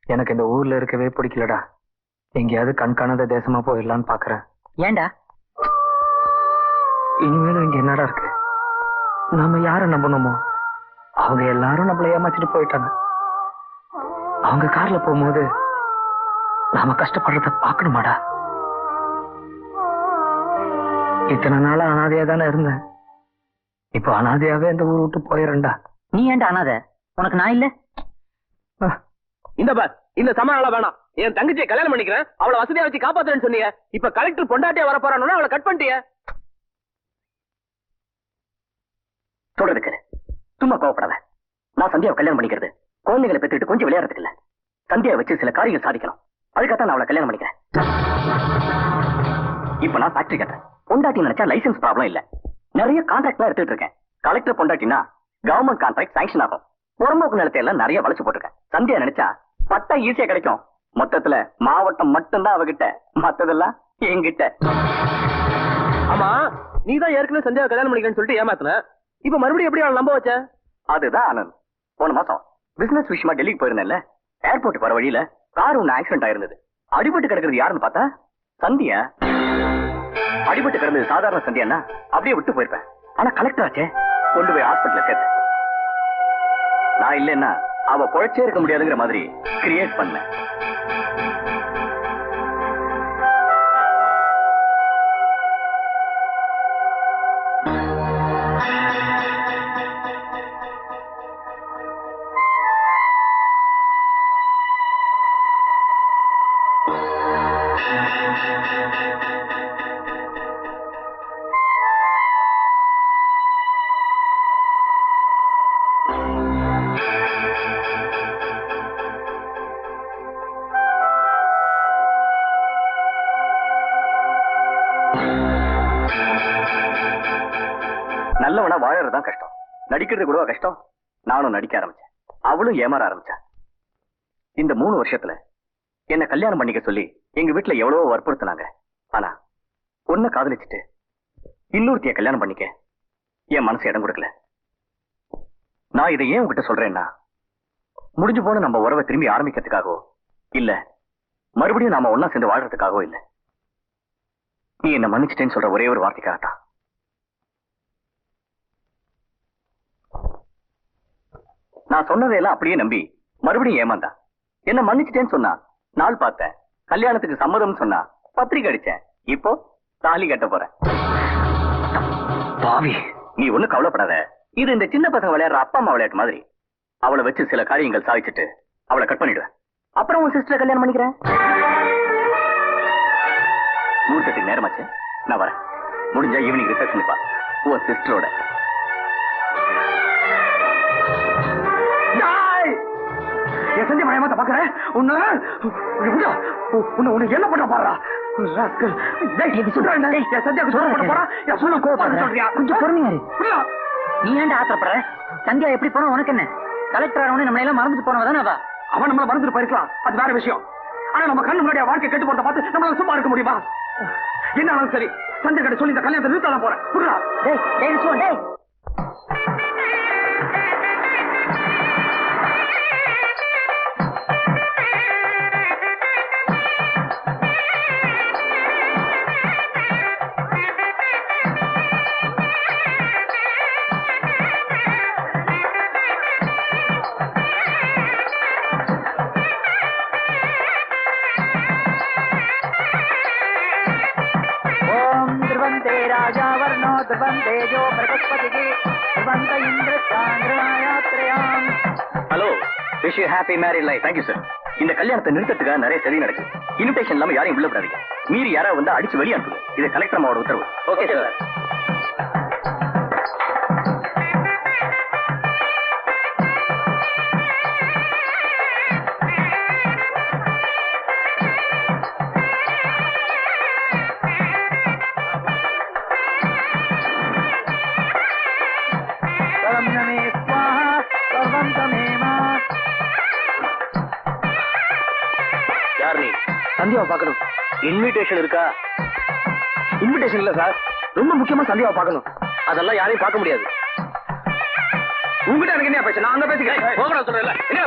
எனக்கு இந்த ஊர்ல இருக்கவே பிடிக்கலடா. எங்கேயாவது கண்காணாத தேசமா போயிடலான்னு பாக்குறேன். ஏண்டா? இனிமேலும் இங்க என்னடா இருக்கு? நாம யார நம்பணுமோ அவங்க எல்லாரும் நம்மள ஏமாத்திட்டு போயிட்டாங்க. அவங்க கார்ல போகும்போது நாம கஷ்டப்படுறத பாக்கணுமாடா? இத்தனை நாளா அனாதையா தானே இருந்தேன். இப்போ அனாதையாவே இந்த ஊர் விட்டு போயிடறேன்டா. நீ ஏன்டா அனாதை? உனக்கு நான் இல்ல? இந்த பார், இந்த சமாளம் வேணாம். என் தங்கச்சியை கல்யாணம் பண்ணிக்கிறேன், அவளை வசதியா வச்சு காப்பாத்துறேன்னு சொன்னீங்க. இப்ப கலெக்டர் பொண்டாட்டியா வர போறான்னு அவளை கட் பண்ணிட்டிய. சொல்றதுக்கு சும்மா கோவப்படாத. நான் சந்தியாவை கல்யாணம் பண்ணிக்கிறது குழந்தைகளை பெற்றுட்டு கொஞ்சம் விளையாடுறதுக்கு இல்ல, சந்தியாவை வச்சு சில காரியங்கள் சாதிக்கணும். அதுக்காக நான் அவளை கல்யாணம் பண்ணிக்கிறேன். இப்ப நான் ஃபேக்டரி கட்டுறேன். பொண்டாட்டி நினைச்சா லைசன்ஸ் ப்ராப்ளம் இல்ல, நிறைய கான்ட்ராக்ட்லாம் எடுத்துட்டு இருக்கேன். கலெக்டர் பொண்டாட்டினா கவர்மெண்ட் கான்ட்ராக்ட் சாங்ஷன் ஆகும். புறம்போக்கு நிலத்தை எல்லாம் நிறைய வளைச்சு போட்டிருக்கேன். சந்தியா நினைச்சா பட்டா ஈஸியா கிடைக்கும். மொத்தத்துல மாவட்டம் மட்டும்தான் அவகிட்ட, மத்ததெல்லாம் என்கிட்ட. ஆமா, நீதான் ஏற்கனவே சந்தியாவை கல்யாணம் பண்ணிக்கிறேன்னு சொல்லிட்டு ஏமாத்தின. இப்ப மறுபடியும் எப்படி அவளை நம்ப வச்ச? அதுதான் ஆனந்த். போன மாசம் பிசினஸ் விஷயமா டெல்லிக்கு போயிருந்தேன்ல, ஏர்போர்ட் வர வழியில கார் ஒண்ணு ஆக்சிடென்ட் ஆயிருந்தது. அடிபட்டு கிடக்கிறது யாருன்னு பார்த்தா சந்தியா. அடிபட்டு கிடந்தது சாதாரண சந்தியானா அப்படியே விட்டு போயிருப்பேன். ஆனா கலெக்டர் ஆச்சே, கொண்டு போய் ஹாஸ்பிட்டல்ல சேர்த்தேன். நான் இல்லைன்னா அவ பொழைச்சே இருக்க முடியாதுங்கிற மாதிரி கிரியேட் பண்ணேன். நல்லவனா வாழறதுதான் கஷ்டம், நடிக்கிறது கூட கஷ்டம். நானும் நடிக்க ஆரம்பிச்சேன், அவளும் ஏமாற ஆரம்பிச்சா. இந்த 3 வருஷத்துல என்ன கல்யாணம் பண்ணிக்க சொல்லி எங்க வீட்டுல எவ்வளவோ வற்புறுத்தினாங்க. ஆனா ஒன்ன காதலிச்சுட்டு இன்னொருத்திய கல்யாணம் பண்ணிக்க என் மனசு இடம் கொடுக்கல. நான் இதை ஏன் உங்ககிட்ட சொல்றேன்னா, முடிஞ்சு போன நம்ம உறவை திரும்பி ஆரம்பிக்கிறதுக்காகவோ இல்ல மறுபடியும் நாம ஒன்னா சேர்ந்து வாழ்றதுக்காகவோ இல்ல, நீ என்ன மன்னிச்சிட்டேன்னு சொல்ற ஒரே ஒரு வார்த்தைக்காகத்தான். நான் சொன்னதையெல்லாம் அப்படியே நம்பி மறுபடியும் ஏமாந்தா. என்ன மன்னிச்சிட்டேன்னு சொன்னா நாள் பார்த்தேன், கல்யாணத்துக்கு சம்மதம் சொன்னா பத்திரிக்கை அடிச்சேன், இப்போ தாலி கட்ட போறேன். பாவி, நீ ஒண்ணு கவலைப்படாத. இது இந்த சின்ன பசங்க விளையாடுற அப்பா அம்மா விளையாட்டு மாதிரி. அவளை வச்சு சில காரியங்கள் சாதிச்சுட்டு அவளை கட் பண்ணிடுவேன். அப்புறம் உன் சிஸ்டரை கல்யாணம் பண்ணிக்கிறேன். முகூர்த்தத்துக்கு நேரமாச்சு, நான் வரேன். முடிஞ்சா ஈவினிங் ரிசப்ஷன் பா உன் சிஸ்டரோட. சந்தியா மயமாத்த பாக்குறேன். உன்ன என்ன பண்ண பாடுறா? கொஞ்சம் பொறுமையா. நீ ஏன்டா ஆத்திரப்படுற? சந்தியா எப்படி போனா உனக்கு என்ன? கலெக்டர் ஆனவனே நம்ம எல்லாம் மறந்துட்டு போனவதானே அவ. அவன் நம்மள மறந்துட்டு போயிருக்கலாம், அது வேற விஷயம். ஆனா நம்ம கண்ணு முன்னாடி வாழ்க்கை கெட்டு போறத பார்த்து நம்மளால சும்மா இருக்க முடியுமா? என்ன ஆனாலும் சரி, சந்தியா கிட்ட சொல்லி இந்த கல்யாணத்தை நிறுத்தலாம் போறேன். புரியல? டேய் hello, wish you happy married life. Thank you sir. இந்த கல்யாணத்தை நிறுத்தத்துக்காக நிறைய சரி நடக்குது. இன்விடேஷன் இல்லாம யாரையும் உள்ள விடாதீங்க. மீறி யாராவது வந்து அடிச்சு வெளியே அனுப்புங்க. இது கலெக்டர் அம்மாவோட உத்தரவு. Okay sir. யார் நீ? சந்தியாவை பார்க்கணும். இன்விடேஷன் இருக்கா? இன்விடேஷன் இல்ல சார், ரொம்ப முக்கியமா சந்தியாவை பார்க்கணும். அதெல்லாம் யாரையும் பார்க்க முடியாது. உங்ககிட்ட எனக்கு என்ன பேச? நான் அங்க பேசிக்கிறேன். போகணும் சொல்றேன். என்ன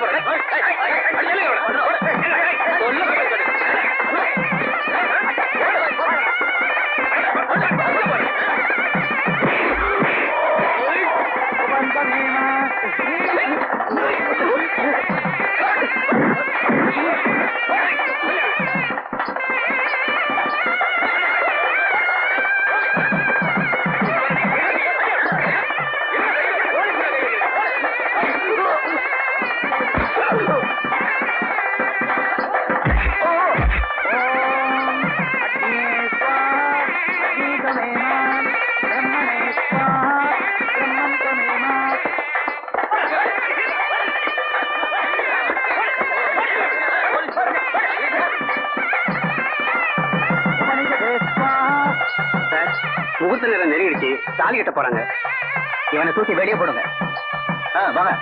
முகூர்த்த நேரம் நெருங்கிடுச்சு, தாலி கட்ட போறாங்க. இவனை தூக்கி வெளியே போடுங்க. வாங்க.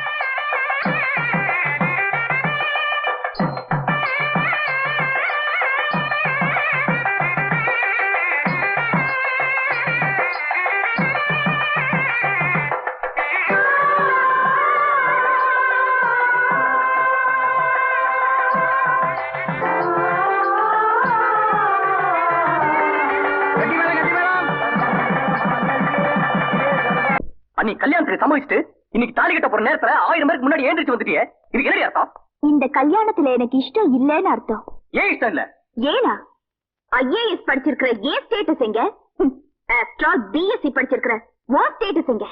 நீ கல்யாணத்துக்கு சம்மதிச்சுட்டு இன்னைக்கு தாலி கட்ட போற நேரத்துல 1000 பேருக்கு முன்னாடி ஏந்திரிச்சு வந்துட்டியே, இதுக்கு என்ன அர்த்தம்? இந்த கல்யாணத்துல எனக்கு இஷ்டம் இல்லைன்னு அர்த்தம். ஏன் இஷ்டம் இல்ல? ஏனா ஐஏஎஸ் படிச்சிருக்கிற ஏன் ஸ்டேட்டஸ் எங்க? ஆஃப்டர் ஆல் பிஎஸ்சி படிச்சிருக்கிற வாட் ஸ்டேட்டஸ் எங்க?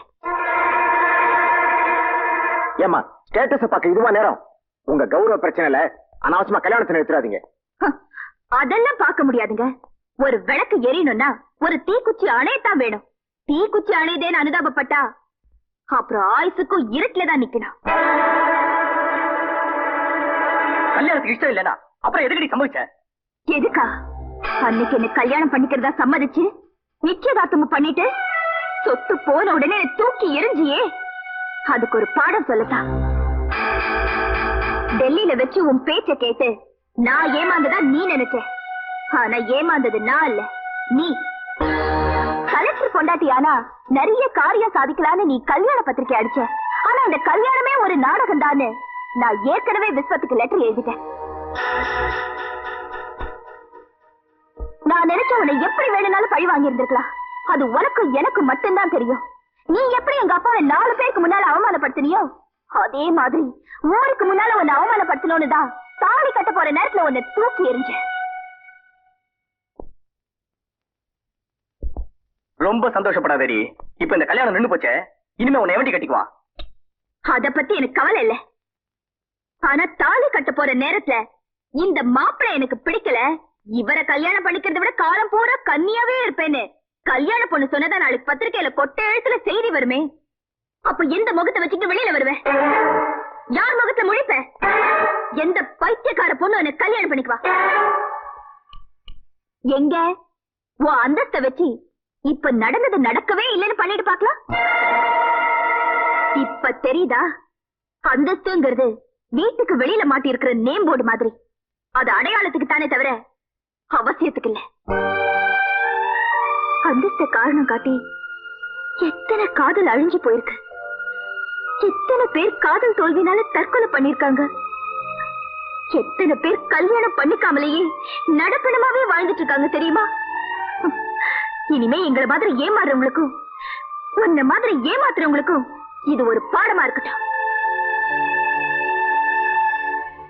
ஏமா ஸ்டேட்டஸ் பார்க்க இதுவா நேரம்? உங்க கௌரவ பிரச்சனைல அனாவசியமா கல்யாணத்தை நிறுத்தாதீங்க. அதெல்லாம் பார்க்க முடியாதுங்க. ஒரு விளக்கு எரியணும்னா ஒரு தீக்குச்சி அணையத்தான் வேணும். தீக்குச்சி அணையதேன்னு அனுதாபப்பட்டா அப்புறம் ஆயுசுக்கும் இருட்டுலதான் நிக்கணும். கல்யாணத்துக்கு இஷ்டம் இல்லனா அப்புறம் எதுக்கு நீ சம்மதிச்ச? எதுக்கா? அன்னைக்கு என்ன கல்யாணம் பண்ணிக்கிறதா சம்மதிச்சு நிச்சயதார்த்தமும் பண்ணிட்டு சொத்து போன உடனே தூக்கி எரிஞ்சியே, அதுக்கு ஒரு பாடம் சொல்லத்தான். டெல்லியில வச்சு உன் பேச்ச கேட்டு நான் ஏமாந்ததா நீ நினைச்ச. ஆனா ஏமாந்தது நான் இல்ல, நீ. கலெக்டர் பொண்டாட்டியானா நிறைய காரியம் சாதிக்கலான்னு நீ கல்யாண பத்திரிக்கை அடிச்ச. ஆனா அந்த கல்யாணமே ஒரு நாடகம் தான்னு நான் ஏற்கனவே விஸ்வத்துக்கு லெட்டர் எழுதிட்டேன். நான் நினைச்ச உன்னை எப்படி வேணும்னாலும் பழி வாங்கி இருந்திருக்கலாம். அது உனக்கு எனக்கு மட்டும்தான் தெரியும். நீ எப்படி எங்க அப்பாவை 4 பேருக்கு முன்னால அவமானப்படுத்தினியோ அதே மாதிரி ஊருக்கு முன்னால உன்னை அவமானப்படுத்தணும்னு தான் தாலி கட்ட போற நேரத்துல உன்னை தூக்கி எறிஞ்ச. ரொம்ப சந்தோஷப்படாதடி. இப்ப இந்த கல்யாணம் நின்னு போச்சே, இனிமே உன்னை எவண்டி கட்டிக்குவான்? அத பத்தி எனக்கு கவலை இல்ல. ஆனா தாலி கட்ட போற நேரத்துல இந்த மாப்பிள்ளை எனக்கு பிடிக்கல, இவரை கல்யாணம் பண்ணிக்கிறத விட காலம் பூரா கன்னியாவே இருப்பேன்னு கல்யாண பொண்ணு சொன்னதா நாளைக்கு பத்திரிக்கையில கொட்ட எழுத்துல செய்தி வருமே. அப்ப எந்த முகத்தை வச்சுட்டு வெளியில வருவேன்? யார் முகத்தை முழிப்ப? எந்த பைத்தியக்கார பொண்ணு எனக்கு கல்யாணம் பண்ணிக்குவா? எங்க உன் அந்தஸ்த வச்சு இப்ப நடந்தது நடக்கவே இல்லைன்னு பண்ணிட்டு பாக்கலாம். இப்ப தெரியுதா? அந்தஸ்துங்கிறது வீட்டுக்கு வெளியில மாட்டி இருக்கிற நேம் போர்டு மாதிரி. அது அடையாளத்துக்கு தானே தவிர அவசியத்துக்கு இல்ல. அந்தஸ்த காரணம் காட்டி எத்தனை காதல் அழிஞ்சு போயிருக்கு. எத்தனை பேர் காதல் தோல்வினால தற்கொலை பண்ணிருக்காங்க. எத்தனை பேர் கல்யாணம் பண்ணிக்காமலேயே நடப்பணமாவே வாழ்ந்துட்டு இருக்காங்க தெரியுமா? இனிமே எங்களை மாதிரி ஏமாறுறவங்களுக்கும் உன்ன மாதிரி ஏமாத்துறவங்களுக்கும் இது ஒரு பாடமா இருக்கட்டும்.